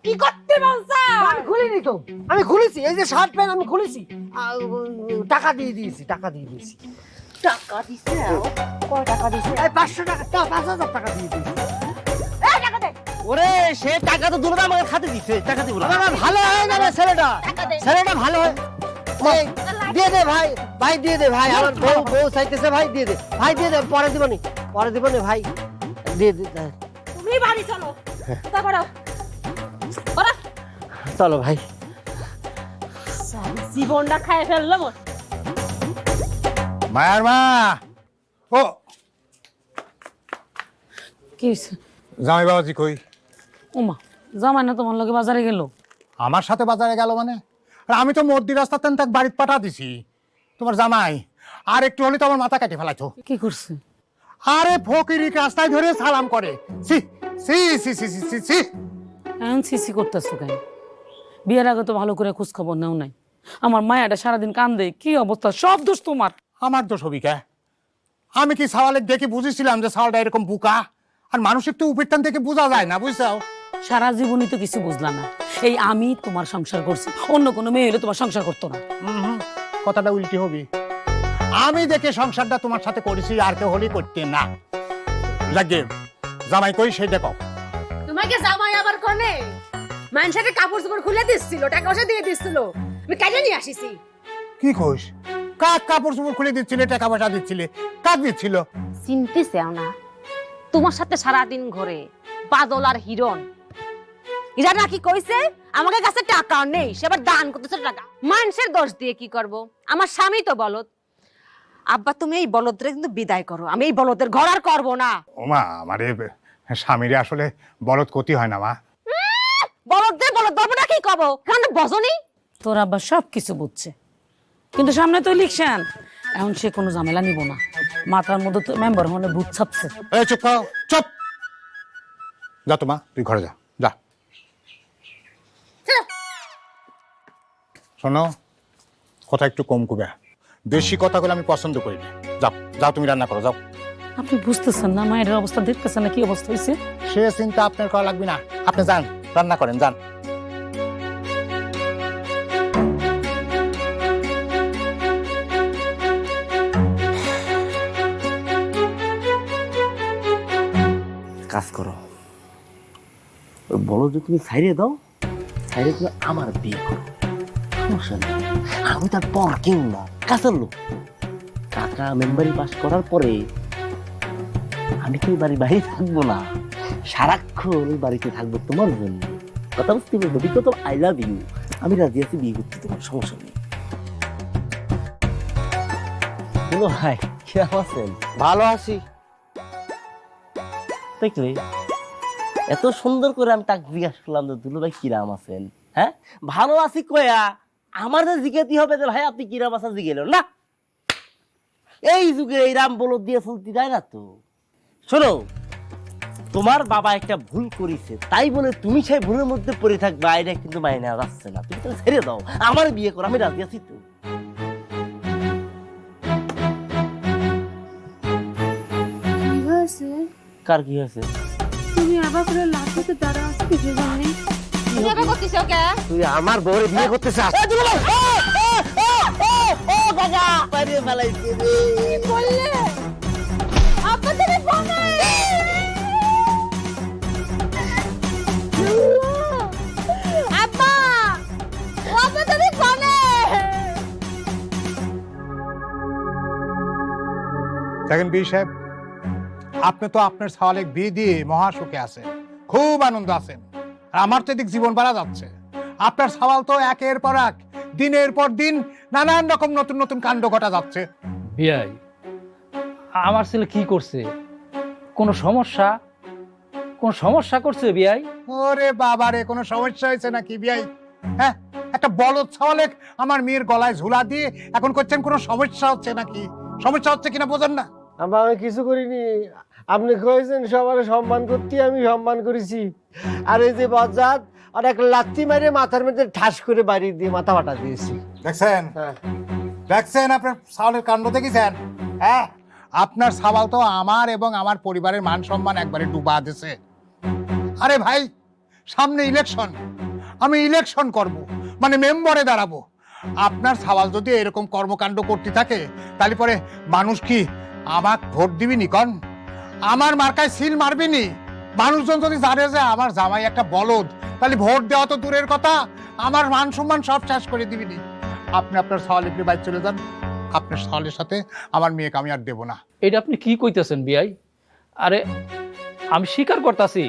Speaker 2: কি করতে বলছা?
Speaker 1: আমি খুলিনি তো, আমি খুলেছি, এই যে শার্ট প্যান্ট আমি খুলেছি, টাকা দিয়ে দিয়েছি, টাকা দিয়ে দিয়েছি।
Speaker 2: টাকা দিছে? কয় টাকা দিছে?
Speaker 1: এই 500 টাকা, 5,000 টাকা দিয়ে দিয়েছি।
Speaker 2: এই টাকা দে।
Speaker 7: ওরে সে টাকা তো দুটো আমাকে খাতে দিচ্ছে, টাকা দিব না।
Speaker 1: বাবা, ভালো হয় না রে ছেলেটা, ছেলেটা ভালো হয়। এই, দিয়ে দে ভাই, ভাই দিয়ে দে ভাই, আমার বউ চাইতেছে, ভাই দিয়ে দে, ভাই দিয়ে দে, পরে দিবনি, পরে দিবনি ভাই, দিয়ে দে।
Speaker 2: তুমি বাড়ি চলো। তারপর
Speaker 1: চলো ভাই।
Speaker 2: জীবনটা খায় ফেললো মোর।
Speaker 6: মায়ার মা, ও
Speaker 5: কি হয়েছে?
Speaker 6: জামাই বাবাজি কই?
Speaker 5: ওমা, জামাই না তোমার লগে বাজারে গেল?
Speaker 6: আমার সাথে বাজারে গেল মানে? আর আমি তো মধ্যি রাস্তাতে তাক বাড়িতে পাঠা দিছি। তোমার জামাই আর একটু হলে তো আমার মাথা কেটে ফেলাইতো।
Speaker 5: কি করছে?
Speaker 6: আরে ফকিরি রাস্তায় ধরে সালাম করে। সি সি সি সি সি সি সি।
Speaker 5: এখন সিসি করতেছো কেন? বিয়ের আগে তো ভালো করে খোঁজ খবর নেও নাই। আমার মায়াটা সারাদিন কান্দে, কি অবস্থা, সব দোষ তোমার।
Speaker 6: আমার দোষ হবি কে? আমি কি সাওয়ালের দেখে বুঝেছিলাম যে সাওয়ালটা এরকম বুকা? আর মানুষের তো উপেক্ষান থেকে বোঝা যায় না, বুঝছাও?
Speaker 5: সারা জীবনই তো কিছু বুঝলাম না। এই আমি তোমার সংসার করছি, অন্য কোনো মেয়ে হলে তোমার সংসার করতো না।
Speaker 6: কথাটা উল্টি হবি। আমি দেখে সংসারটা তোমার সাথে করেছি, আর কেউ হলেই করতে না। লাগে জামাই কই সেই দেখো।
Speaker 2: তোমাকে জামাই আবার কোনে? মানুষের কাপড় চোপড় খুলে দিচ্ছিল, টাকা পয়সা দিয়ে দিচ্ছিল, আমি কাজে নিয়ে আসিছি।
Speaker 6: কি কইস? কাক কাপড় চোপড় খুলে দিচ্ছিলে, টাকা পয়সা দিচ্ছিলে, কাক দিচ্ছিল?
Speaker 2: চিনতে চাও না? তোমার সাথে সারাদিন ঘরে বাদল আর হিরণ, এরা নাকি কইছে আমাকে কাছে টাকা নেই, সে আবার দান করতেছে টাকা। মানুষের দোষ দিয়ে কি করব? আমার স্বামী তো বলদ। আব্বা তুমি এই বলদরে কিন্তু বিদায় করো, আমি এই বলদের ঘর আর করবো না।
Speaker 6: ওমা, আমারে স্বামীরে আসলে বলদ ক্ষতি হয় না মা।
Speaker 2: বলদ দে, বলদ ধরবো না, কি করবো? কেন বজনি?
Speaker 5: তোর আব্বা সব কিছু বুঝছে, কিন্তু সামনে তো ইলেকশন, এখন সে কোনো ঝামেলা নিব না। মাথার মধ্যে তো মেম্বার হনে ভূত ছাপছে।
Speaker 6: এই চুপ কর, চুপ। যা তো মা, তুই ঘরে যা, যা। শোনো, কথা একটু কম কবে, বেশি কথাগুলো আমি পছন্দ করি না। যাও যাও, তুমি রান্না করো, যাও।
Speaker 5: আপনি বুঝতেছেন না মায়ের অবস্থা, দেখতেছেন না কি অবস্থা হয়েছে?
Speaker 6: সে চিন্তা আপনার করা লাগবে না, আপনি যান, রান্না করেন, যান।
Speaker 7: কাজ করো, ওই বলো যে তুমি ছাইরে দাও, ছাইরে তুমি আমার বিয়ে করো, সমস্যা নেই। আমি তার পর কেউ না, কাছের লোক। কাকা মেম্বারি পাস করার পরে আমি তো বাড়ি বাইরে থাকবো না, সারাক্ষণ ওই বাড়িতে থাকবো তোমার জন্য। কথা বুঝতে পারবো? Because of I love you. আমি রাজি আছি বিয়ে করতে, তোমার সমস্যা নেই। বলো ভাই, কেমন আছেন?
Speaker 1: ভালো আছি।
Speaker 7: দেখলে এত সুন্দর করে আমি তাকে জিজ্ঞাসা করলাম যে দুলু ভাই কিরাম আছেন? হ্যাঁ, ভালো আছি কয়া আমার যে জিজ্ঞাসা হবে যে ভাই আপনি কিরাম আছেন জিজ্ঞেলেন না। এই যুগে এই রাম বলদ দিয়ে চলতে যায় না তো। শোনো, তোমার বাবা একটা ভুল করেছে, তাই বলে তুমি সেই ভুলের মধ্যে পড়ে থাকবে, এটা কিন্তু মাইনে যাচ্ছে না। তুমি তো ছেড়ে দাও, আমার বিয়ে করো, আমি রাজি আছি তো। কার কি হয়েছে?
Speaker 2: তুমি আবার করে লাফাতে দাঁড়া আছো কি জানি? তুমি আবার করতেছো কে?
Speaker 1: তুই আমার বউরে বিয়ে করতে চাস?
Speaker 7: ও বাবা, বাইরে ফেলাইছে রে।
Speaker 2: কি বললে? আব্বা তুমি কোনে? আব্বা, আব্বা তুমি কোনে?
Speaker 6: দেখেন বি সাহেব, আপনি তো আপনার সওয়ালে বিয়ে দিয়ে মহাসুখে আছেন, খুব আনন্দ আছেন। আর আমার তো এদিক জীবন বাড়া যাচ্ছে। আপনার সওয়াল তো একের পর এক, দিনের পর দিন নানান রকম নতুন নতুন কাণ্ড ঘটা যাচ্ছে।
Speaker 10: বিয়াই, আমার ছেলে কি করছে? কোনো সমস্যা কোন সমস্যা করছে বিয়াই?
Speaker 6: ওরে বাবা রে, কোনো সমস্যা হয়েছে নাকি বিয়াই? হ্যাঁ, একটা বলদ ছাওয়ালে আমার মেয়ের গলায় ঝুলা দিয়ে এখন করছেন কোনো সমস্যা হচ্ছে নাকি? সমস্যা হচ্ছে কিনা বোঝেন না?
Speaker 1: আমি কিছু করিনি, আপনি কয়েছেন সবার সম্মান করতে, আমি সম্মান করেছি। আর এই যে বজ্জাত আর এক লাত্তি মারে মাথার মধ্যে ঠাস করে বাড়ি দিয়ে মাথা ফাটা দিয়েছি।
Speaker 6: দেখছেন?
Speaker 1: হ্যাঁ।
Speaker 6: দেখছেন আপনার ছাওয়ালের কাণ্ড দেখেছেন? হ্যাঁ, আপনার ছাওয়াল তো আমার এবং আমার পরিবারের মান সম্মান একবারে ডুবা দিয়েছে। আরে ভাই, সামনে ইলেকশন, আমি ইলেকশন করব, মানে মেম্বারে দাঁড়াবো। আপনার ছাওয়াল যদি এরকম কর্মকাণ্ড করতে থাকে তাহলে পরে মানুষ কি আমাক ভোট দিবিনি? কন আমার মার্কায় সিল মারবিনি? মানুষজন যদি জানে যে আমার জামাই একটা বলদ, তাহলে ভোট দেওয়া তো দূরের কথা, আমার মান সম্মান সব শেষ করে দিবিনি। আপনি আপনার ছাওয়াল একটু বাইরে চলে যান, আপনার ছাওয়ালের সাথে আমার মেয়েকে আমি আর দেবো না।
Speaker 10: এটা আপনি কি কইতেছেন বিয়াই? আরে আমি স্বীকার করতেছি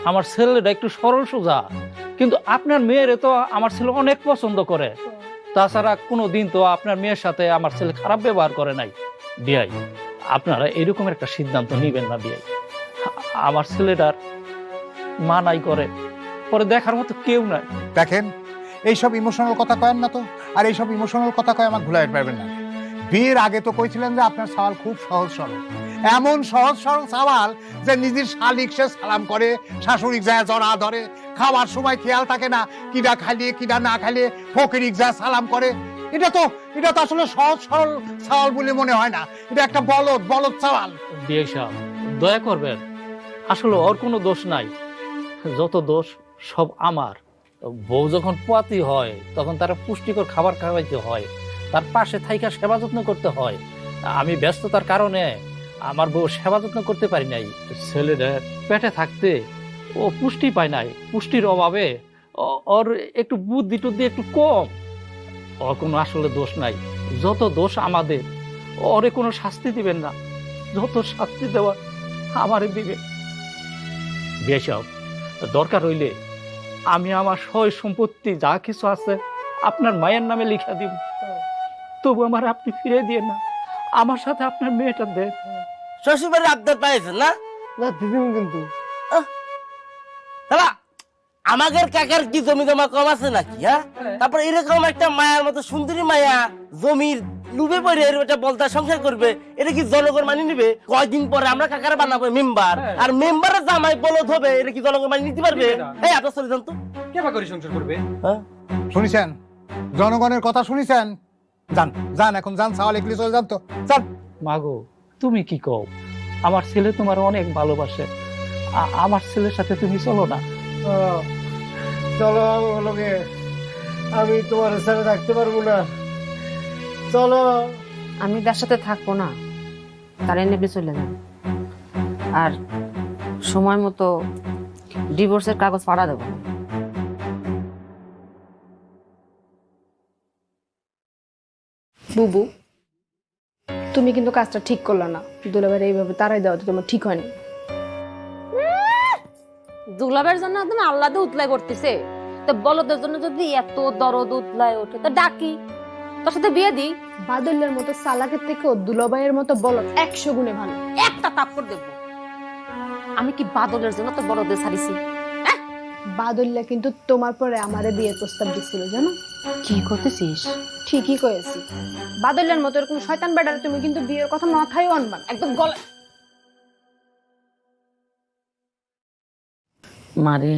Speaker 10: আমার ছেলেটা একটু সরল সোজা, কিন্তু আপনার মেয়েরে তো আমার ছেলে অনেক পছন্দ করে। তাছাড়া কোনো দিন তো আপনার মেয়ের সাথে আমার ছেলে খারাপ ব্যবহার করে নাই। বিয়াই, আপনারা এরকম একটা সিদ্ধান্ত নিবেন না বিয়াই। আমার ছেলেটার মানাই করে, পরে দেখার মতো কেউ নাই।
Speaker 6: দেখেন, এইসব ইমোশনাল কথা কয়েন না তো, আর এইসব ইমোশনাল কথা কয়ে আমার ভুলাই পারবেন না। বিয়ের আগে তো কইছিলেন যে আপনার সওয়াল খুব সহজ সরল, এমন সহজ সরল সওয়াল যে নিজের শালিক সে সালাম করে, শাশুড়িক যায় জড়া ধরে, খাওয়ার সময় খেয়াল থাকে না কিডা খাইলে কিডা না খাইলে, ফকিরিক যায় সালাম করে। এটা তো আসলে সহজ সরল সওয়াল বলে মনে হয় না, এটা একটা বলদ সওয়াল।
Speaker 10: বিয়ে সাহেব, দয়া করবেন, আসলে ওর কোনো দোষ নাই, যত দোষ সব আমার। বউ যখন পোয়াতি হয় তখন তারা পুষ্টিকর খাবার খাওয়াইতে হয়, তার পাশে থাইকা সেবা যত্ন করতে হয়। আমি ব্যস্ততার কারণে আমার বউ সেবা যত্ন করতে পারি নাই। ছেলেটা পেটে থাকতে ও পুষ্টি পায় নাই, পুষ্টির অভাবে ওর একটু বুদ্ধি টুদ্ধি একটু কম। ওর কোনো আসলে দোষ নাই, যত দোষ আমাদের। ওরে কোনো শাস্তি দিবেন না, যত শাস্তি দেওয়া আমারে দিবে। বেশব দরকার হইলে আমি আমার সয় সম্পত্তি যা কিছু আছে আপনার মায়ের নামে লিখা দিব, তবু আমার আপনি ফিরে দিয়ে না, আমার সাথে আপনার মেয়েটা দেন।
Speaker 7: শ্বশুরবাড়ির আবদার পাইছেন না?
Speaker 1: না দিদিম, কিন্তু
Speaker 7: দাদা আমাদের কাকার কি জমি জমা কম আছে নাকি? হ্যাঁ, তারপর এরকম একটা মায়ার মতো সুন্দরী মায়া জমির লুবে পড়ে এটা বলতা সংসার করবে, এটা কি জনগণ মানি নিবে? কয়দিন পরে আমরা কাকার বানাবো মেম্বার, আর মেম্বারের জামাই বলদ হবে, এটা কি জনগণ মানি নিতে পারবে? এই আপনার চলে যান তো,
Speaker 10: কেবা করে সংসার করবে?
Speaker 6: শুনিছেন? জনগণের কথা শুনিছেন? যান যান, এখন যান, ছাওয়াল এগুলি চলে যান তো, যান।
Speaker 10: মাগো, তুমি কি কও? আমার ছেলে তোমার অনেক ভালোবাসে, আমার ছেলের সাথে তুমি চলো না।
Speaker 1: চলো লোকে, আমি তোমার সাথে থাকতে পারবো না, চলো।
Speaker 2: আমি তার সাথে থাকবো না, তারা নেবে চলে যাবে, আর সময় মতো ডিভোর্সের কাগজ পাঠা দেবো।
Speaker 11: বুবু, তুমি কিন্তু কাজটা ঠিক করলে না। দুলাভাইয়ের এইভাবে তারাই দেওয়া তো তোমার ঠিক হয়নি।
Speaker 2: দুলাবের জন্য তুমি আল্লাহ উতলাই করতেছে, তো বলদের জন্য যদি এত দরদ উতলাই ওঠে তো ডাকি, তোর সাথে বিয়ে দিই।
Speaker 11: বাদলের মতো সালাকের থেকেও দুলাভাইয়ের মতো বলদ 100 গুণে ভালো।
Speaker 2: একটা তাপ্পড় দেব। আমি কি বাদলের জন্য তো বলদের ছাড়িছি?
Speaker 11: বাদল্লা কিন্তু তোমার পরে আমারে বিয়ের প্রস্তাব দিছিল, জানো?
Speaker 2: কি করতেছিস?
Speaker 11: ঠিকই কয়েছি। বাদলের মতো এরকম শয়তান বেটারে তুমি কিন্তু বিয়ের কথা মাথায়ও আনবা না।
Speaker 2: একদম গলা।
Speaker 5: মারে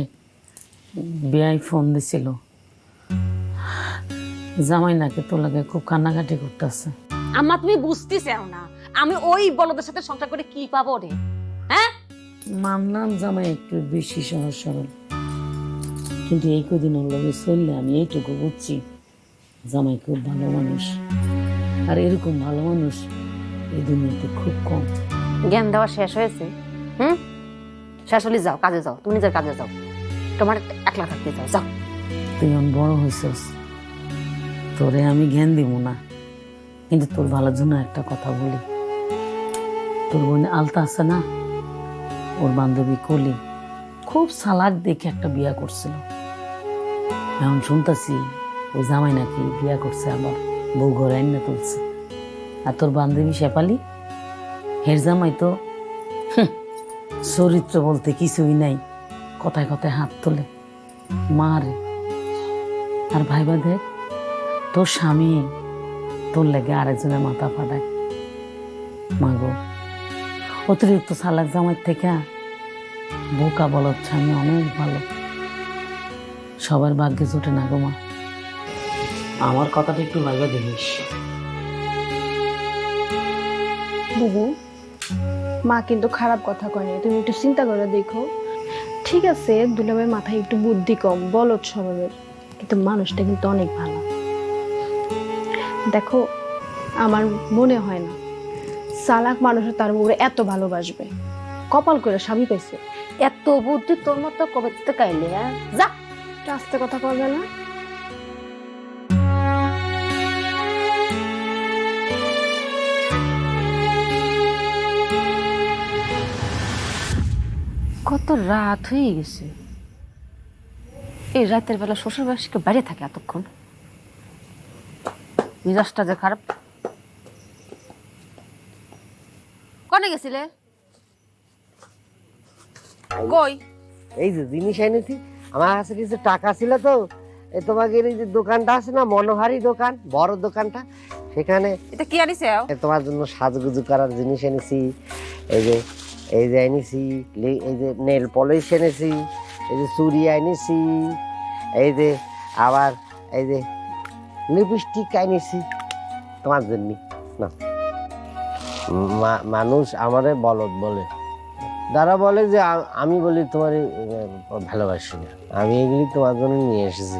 Speaker 5: বিয়াই ফোন দিছিল, জামাই নাকি তোর লাগে খুব কান্নাকাটি করতেছে।
Speaker 2: আমার তুমি বুঝতেছেও না আমি ওই বলদের সাথে সংসার করে কি পাবো রে? হ্যাঁ,
Speaker 5: মানলাম জামাই একটু বেশি সহজ সরল, কিন্তু এই কদিন ওর লগে চললে আমি এইটুকু বুঝছি জামাই খুব ভালো মানুষ, আর এরকম ভালো মানুষ এই দুনিয়াতে খুব কম।
Speaker 2: জ্ঞান দেওয়া শেষ হয়েছে? শেষ হলে যাও, কাজে যাও, তুমি নিজের কাজে যাও, তোমার একলা থাকতে যাও, যাও।
Speaker 5: তুই এখন বড় হয়েছিস, তোরে আমি জ্ঞান দিব না, কিন্তু তোর ভালোর জন্য একটা কথা বলি। তোর বোন আলতা আছে না, ওর বান্ধবী কলি খুব সালাক দেখে একটা বিয়া করছিল। এখন শুনতেছি ওই জামাই নাকি বিয়া করছে, আবার বউ ঘরে আইনা তুলছে। আর তোর বান্ধবী শেফালি, হের জামাই তো চরিত্র বলতে কিছুই নাই, কথায় কথায় হাত তোলে, মারে। আর ভাইবা দেখ, তোর স্বামী তোর লেগে আরেকজনের মাথা ফাটায়। মাগো, অতিরিক্ত চালাক জামাই থেকে বোকা বলদ স্বামী অনেক ভালো। সবার ভাগ্যে জোটে না গো মা। আমার কথাটা একটু ভাইবা দেখিস।
Speaker 11: বুবু, মা কিন্তু খারাপ কথা কয়নি, তুমি একটু চিন্তা করে দেখো। ঠিক আছে, দুলাভাইয়ের মাথায় একটু বুদ্ধি কম, বলদ স্বভাবের, কিন্তু মানুষটা কিন্তু অনেক ভালো। দেখো, আমার মনে হয় না চালাক মানুষের তার বউরে এত ভালোবাসবে। কপাল করে স্বামী পাইছে।
Speaker 2: এত বুদ্ধি তোর মতো কবে থেকে কাইলে? যা,
Speaker 11: আস্তে কথা বলবে না।
Speaker 2: কত রাত হয়ে গেছে। এই রাতের বেলা শ্বশুর বাড়িকে বাইরে থাকে এতক্ষণ, মিজাজটা যে খারাপ। কনে গেছিলে? কই?
Speaker 1: এই যে জিনিস এনেছি, আমার কাছে কিছু টাকা ছিল তো, এই তোমাকে এই যে দোকানটা আছে না, মনোহারি দোকান, বড় দোকানটা, সেখানে
Speaker 2: এটা কি আনিছে?
Speaker 1: তোমার জন্য সাজগুজু করার জিনিস এনেছি। এই যে এনেছি, এই যে নেল পলিশ এনেছি, এই যে চুড়ি এনেছি, এই যে আবার এই যে লিপস্টিক এনেছি তোমার জন্য। না, মানুষ আমারে বলদ বলে, যারা বলে যে আমি বলি তোমার ভালোবাসি না, আমি এগুলি তোমার জন্য নিয়ে এসেছি,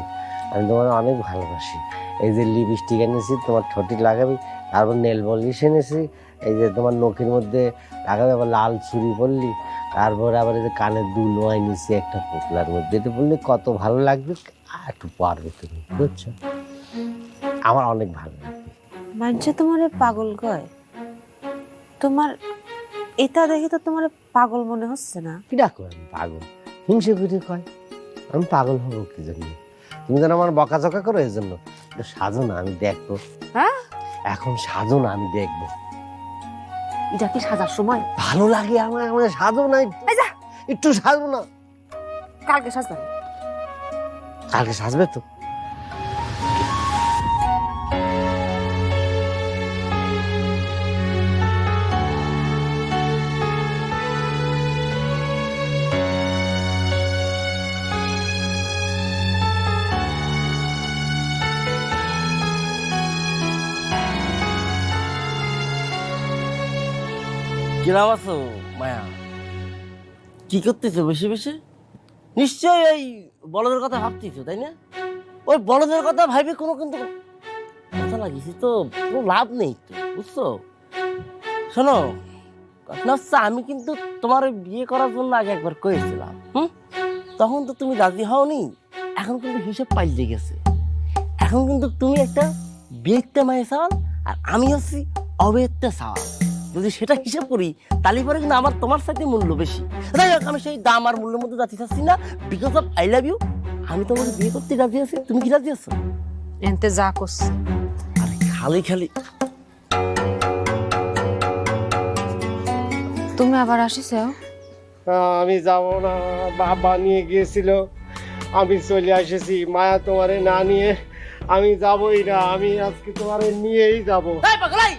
Speaker 1: আমি তোমার অনেক ভালোবাসি। এই যে লিপস্টিক এনেছি তোমার ঠোঁটি লাগাবি, তারপর নেল পলিশ এনেছি, এই যে তোমার নখের মধ্যে লাগাবে, আবার লাল চুড়ি পরলি, তারপরে আবার এই যে কানের দুল এনেছি একটা পুতলার মধ্যে, এটা বললে কত ভালো লাগবে, আর একটু পারবে তুমি, বুঝছো? আমার অনেক ভালো লাগবে।
Speaker 2: মানছে তোমার পাগল কয়? তোমার এটা দেখে তো তোমার পাগল মনে হচ্ছে না।
Speaker 1: কি ডাকো আমি পাগল? হিংসে করে কয় আমি পাগল হবো কি জন্য? তুমি যেন আমার বকাঝকা করো, এই জন্য সাজো না, আমি দেখবো।
Speaker 2: হ্যাঁ,
Speaker 1: এখন সাজো না, আমি দেখবো।
Speaker 2: এটা কি সাজার সময়?
Speaker 1: ভালো লাগে আমার, আমার সাজো না, একটু সাজো না।
Speaker 2: কালকে সাজবে?
Speaker 1: কালকে সাজবে তো?
Speaker 7: কিরাম আছো মায়া? কি করতেছো বসে বসে? নিশ্চয় এই বলদের কথা ভাবতেছো, তাই না? ওই বলদের কথা ভাবি কোনো কিন্তু কথা লাগিয়েছি তো কোনো লাভ নেই তো, বুঝছো? শোনো, ঘটনা হচ্ছে আমি কিন্তু তোমার বিয়ে করার জন্য আগে একবার কয়েছিলাম, তখন তো তুমি রাজি হওনি। এখন কিন্তু হিসাব পাল্টে গেছে। এখন কিন্তু তুমি একটা বিয়েতে মায়ে সওয়াল, আর আমি হচ্ছি অবেতে সওয়াল। যদি সেটা হিসাব করি তাহলে পরে কিন্তু আমার তোমার সাথে মূল্য বেশি। যাই হোক, আমি সেই দাম আর মূল্যের মধ্যে যাতে চাচ্ছি না, because of I love you. আমি তোমাকে বিয়ে করতে রাজি আছি, তুমি কি রাজি আছো?
Speaker 2: এনতে যা করছে
Speaker 7: আরে খালি খালি
Speaker 2: তুমি আবার আসিস?
Speaker 1: আমি যাব না, বাবা নিয়ে গিয়েছিল, আমি চলে এসেছি। মায়া তোমারে না নিয়ে আমি যাবই না, আমি আজকে তোমারে নিয়েই যাব।
Speaker 7: এই পাগলাই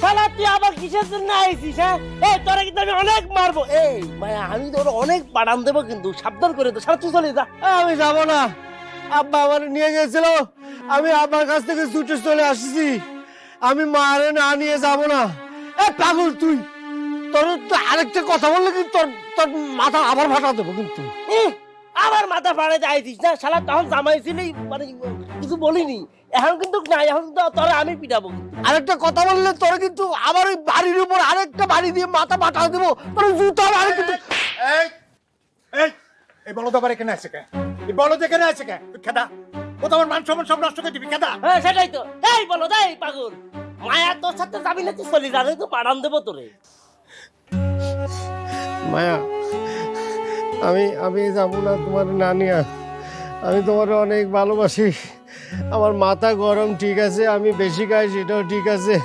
Speaker 7: শালা, তুই আবার কিসের জন্য আইছিস? হ্যাঁ, এই তোরা কিন্তু আমি অনেক মারবো। এই মায়া, আমি তোর অনেক বাড়ান দেবো, কিন্তু সাবধান করে দে। শালা তুই চলে যা।
Speaker 1: আমি যাব না, আব্বা আমার নিয়ে গেছিল, আমি আব্বার কাছ থেকে ছুটে চলে আসছি, আমি মারে না নিয়ে যাব না। এ পাগল তুই, তোর তো আরেকটা কথা বললে কিন্তু তোর তোর মাথা আবার ফাটা দেবো কিন্তু।
Speaker 7: আবার মাথা ফাড়াইতে আইছিস না শালা? তখন জামাইছিলি, মানে কিছু বলিনি। এখন কিন্তু না, এখন কিন্তু তোরা আমি পিটাবো।
Speaker 1: আরেকটা কথা বললে তোর কিন্তু আবার ওই বাড়ির উপর আরেকটা বাড়ি দিয়ে মাথা ফাটা দেবো, তোর জুতো আর কিন্তু।
Speaker 6: এই এই এই বলদ আবার এখানে আছে কে? এই বলদ এখানে আছে কে? তুই খেদা, ও তো আমার মান সম্মান সব নষ্ট করে দিবি, খেদা।
Speaker 7: হ্যাঁ সেটাই তো। এই বলো, তাই পাগল মায়া তোর সাথে যাবি না, তুই চলি জানে তো বাড়ান দেবো তোরে।
Speaker 1: মায়া, আমি যাবো না তোমার না নিয়া, আমি তোমার অনেক ভালোবাসি। আমার মাথা গরম ঠিক আছে, আমি বেশি খাই সেটাও ঠিক আছে,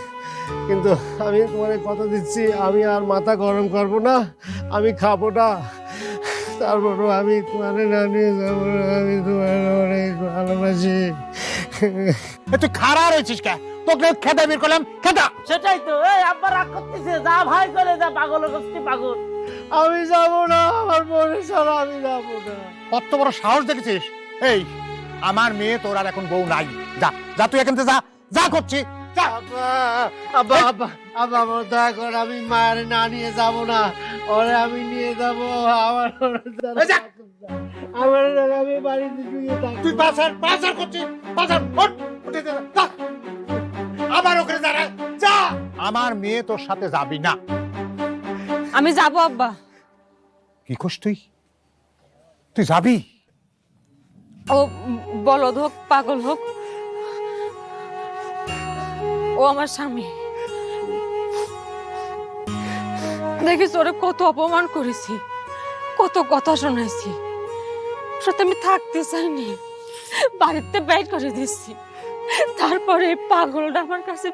Speaker 1: কিন্তু আমি তোমার কথা দিচ্ছি, আমি আর মাথা গরম করব না, আমি খাবো না। তারপরও আমি তোমার না নিয়ে যাবো না, আমি তোমার অনেক ভালোবাসি।
Speaker 6: তুই খাড়া রয়েছিস কে? তোকে খেতে বের করলাম, খেতা।
Speaker 7: সেটাই তো, এই আব্বা রাগ করতেছে, যা ভাই করে যা, পাগল করছি পাগল।
Speaker 1: আমি যাবো না, আমার মনে ছাড়া আমি যাবো না।
Speaker 6: কত বড় সাহস দেখেছিস? এই আমার মেয়ে তোর আর এখন বউ নাই, যা যা তুই এখান থেকে যা, যা করছি যা।
Speaker 1: আব্বা আব্বা আব্বা আব্বা আমার দয়া কর, আমি মায়ের না নিয়ে যাবো না, ওরে আমি নিয়ে যাবো। আমার আমার আমি বাড়িতে শুয়ে থাকবো।
Speaker 6: তুই বাজার করছিস, বাজার ওঠ, উঠে যা, যা। আবার ওখানে যা রে, যা। আমার মেয়ে তোর সাথে যাবি না।
Speaker 2: আমি যাব আব্বা।
Speaker 6: কি করছ তুই? তুই যাবি?
Speaker 2: ও বলদ হোক পাগল হোক, ও আমার স্বামী। দেখিস ওরে কত অপমান করেছি, কত কথা শোনাইছি, সাথে আমি থাকতে চাইনি, বাড়িতে বের করে দিচ্ছি। তারপরে পাগলটা আমার কাছে